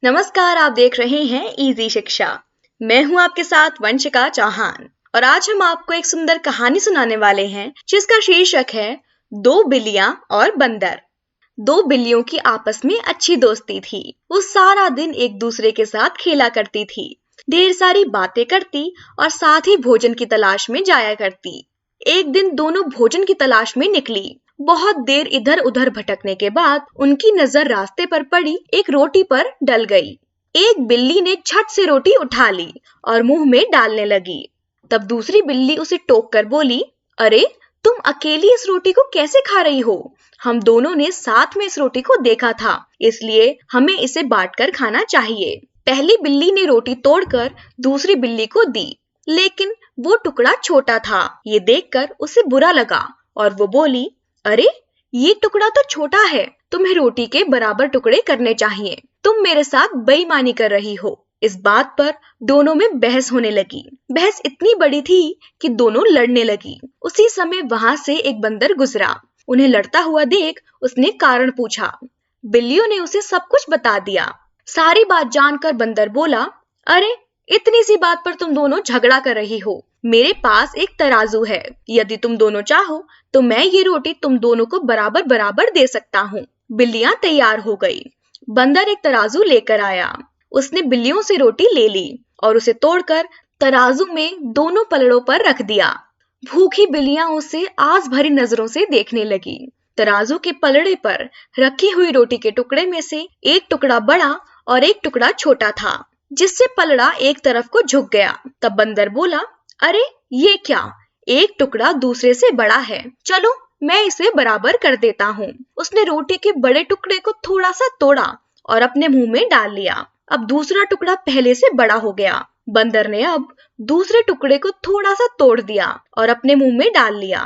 नमस्कार, आप देख रहे हैं इजी शिक्षा। मैं हूं आपके साथ वंशिका चौहान और आज हम आपको एक सुंदर कहानी सुनाने वाले हैं जिसका शीर्षक है दो बिल्लियां और बंदर। दो बिल्लियों की आपस में अच्छी दोस्ती थी। वो सारा दिन एक दूसरे के साथ खेला करती थी, ढेर सारी बातें करती और साथ ही भोजन की तलाश में जाया करती। एक दिन दोनों भोजन की तलाश में निकली। बहुत देर इधर उधर भटकने के बाद उनकी नजर रास्ते पर पड़ी एक रोटी पर डल गई। एक बिल्ली ने झट से रोटी उठा ली और मुंह में डालने लगी। तब दूसरी बिल्ली उसे टोक कर बोली, अरे तुम अकेली इस रोटी को कैसे खा रही हो? हम दोनों ने साथ में इस रोटी को देखा था, इसलिए हमें इसे बांटकर खाना चाहिए। पहली बिल्ली ने रोटी तोड़कर दूसरी बिल्ली को दी, लेकिन वो टुकड़ा छोटा था। ये देखकर उसे बुरा लगा और वो बोली, अरे ये टुकड़ा तो छोटा है, तुम्हें रोटी के बराबर टुकड़े करने चाहिए। तुम मेरे साथ बेईमानी कर रही हो। इस बात पर दोनों में बहस होने लगी। बहस इतनी बड़ी थी कि दोनों लड़ने लगी। उसी समय वहां से एक बंदर गुजरा। उन्हें लड़ता हुआ देख उसने कारण पूछा। बिल्लियों ने उसे सब कुछ बता दिया। सारी बात जानकर बंदर बोला, अरे इतनी सी बात पर तुम दोनों झगड़ा कर रही हो। मेरे पास एक तराजू है, यदि तुम दोनों चाहो तो मैं ये रोटी तुम दोनों को बराबर बराबर दे सकता हूँ। बिल्लियां तैयार हो गई। बंदर एक तराजू लेकर आया। उसने बिल्लियों से रोटी ले ली और उसे तोड़कर तराजू में दोनों पलड़ों पर रख दिया। भूखी बिल्लियां उसे आस भरी नजरों से देखने लगी। तराजू के पलड़े पर रखी हुई रोटी के टुकड़े में से एक टुकड़ा बड़ा और एक टुकड़ा छोटा था, जिससे पलड़ा एक तरफ को झुक गया। तब बंदर बोला, अरे ये क्या, एक टुकड़ा दूसरे से बड़ा है, चलो मैं इसे बराबर कर देता हूँ। उसने रोटी के बड़े टुकड़े को थोड़ा सा तोड़ा और अपने मुंह में डाल लिया। अब दूसरा टुकड़ा पहले से बड़ा हो गया। बंदर ने अब दूसरे टुकड़े को थोड़ा सा तोड़ दिया और अपने मुंह में डाल लिया।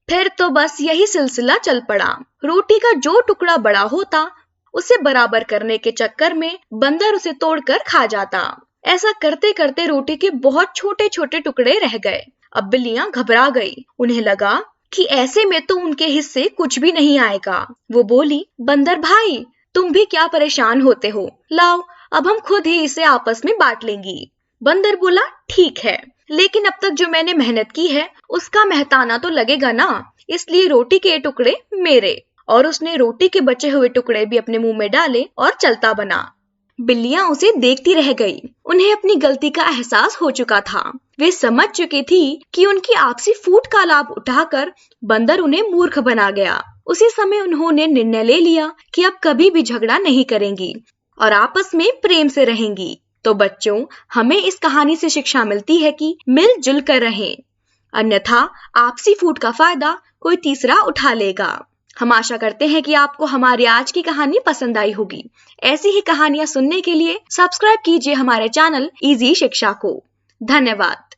फिर तो बस यही सिलसिला चल पड़ा। रोटी का जो टुकड़ा बड़ा होता उसे बराबर करने के चक्कर में बंदर उसे तोड़कर खा जाता। ऐसा करते करते रोटी के बहुत छोटे छोटे टुकड़े रह गए। अब बिल्लियां घबरा गई। उन्हें लगा कि ऐसे में तो उनके हिस्से कुछ भी नहीं आएगा। वो बोली, बंदर भाई तुम भी क्या परेशान होते हो, लाओ अब हम खुद ही इसे आपस में बांट लेंगी। बंदर बोला, ठीक है, लेकिन अब तक जो मैंने मेहनत की है उसका मेहताना तो लगेगा ना, इसलिए रोटी के टुकड़े मेरे। और उसने रोटी के बचे हुए टुकड़े भी अपने मुंह में डाले और चलता बना। बिल्लियां उसे देखती रह गई। उन्हें अपनी गलती का एहसास हो चुका था। वे समझ चुकी थी कि उनकी आपसी फूट का लाभ उठाकर बंदर उन्हें मूर्ख बना गया। उसी समय उन्होंने निर्णय ले लिया कि अब कभी भी झगड़ा नहीं करेंगी और आपस में प्रेम से रहेंगी। तो बच्चों, हमें इस कहानी से शिक्षा मिलती है कि मिलजुल कर रहें, अन्यथा आपसी फूट का फायदा कोई तीसरा उठा लेगा। हम आशा करते हैं कि आपको हमारी आज की कहानी पसंद आई होगी। ऐसी ही कहानियां सुनने के लिए सब्सक्राइब कीजिए हमारे चैनल इजी शिक्षा को। धन्यवाद।